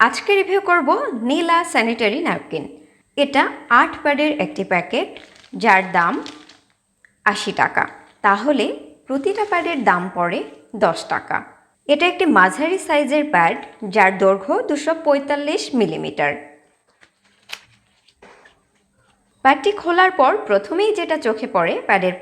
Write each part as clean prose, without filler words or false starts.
আজকে রিভিউ করব নীলা sanitary napkin. এটা 8 প্যাডের একটি প্যাকেট, যার দাম 80 টাকা। তাহলে প্রতিটা প্যাডের দাম পড়ে 10 টাকা। এটা একটি মাঝারি সাইজের প্যাড, যার দৈর্ঘ্য 245 মিলিমিটার। প্যাডটি খোলার পর প্রথমেই যেটা চোখে পড়ে প্যাডের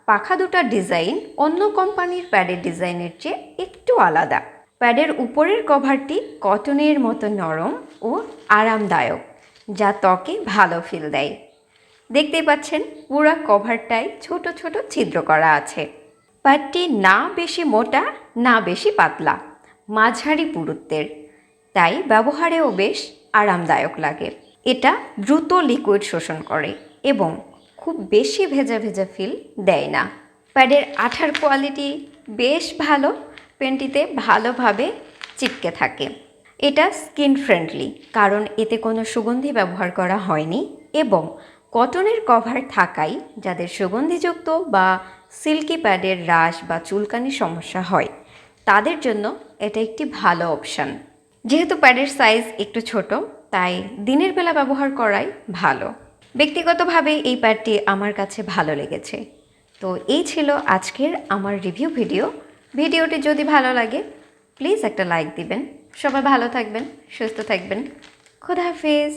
পাখা দুটার ডিজাইন অন্য কোম্পানির প্যাডের ডিজাইনের চেয়ে একটু আলাদা। প্যাডের উপরের কভারটি কটনের মতো নরম ও আরামদায়ক, যা ত্বকে ভালো ফিল দেয়। দেখতেই পাচ্ছেন পুরো কভারটায় ছোট ছোট ছিদ্র করা আছে। প্যাডটি না বেশি মোটা না বেশি পাতলা, মাঝারি পুরুত্বের, তাই ব্যবহারেও বেশ আরামদায়ক লাগে। এটা দ্রুত লিকুইড শোষণ করে এবং খুব বেশি ভেজা ভেজা ফিল দেয় না। প্যাডের আঠার কোয়ালিটি বেশ ভালো, পেনটিতে ভালোভাবে চিপকে থাকে। এটা স্কিন ফ্রেন্ডলি, কারণ এতে কোনো সুগন্ধি ব্যবহার করা হয়নি এবং কটনের কভার থাকায় যাদের সুগন্ধিযুক্ত বা সিল্কি প্যাডের রাশ বা চুলকানির সমস্যা হয় তাদের জন্য এটা একটি ভালো অপশান। যেহেতু প্যাডের সাইজ একটু ছোট, তাই দিনের বেলা ব্যবহার করাই ভালো। ব্যক্তিগতভাবে এই প্যাডটি আমার কাছে ভালো লেগেছে। তো এই ছিল আজকের আমার রিভিউ ভিডিওটি যদি ভালো লাগে প্লিজ একটা লাইক দিবেন। সবাই ভালো থাকবেন, সুস্থ থাকবেন। খোদা হাফেজ।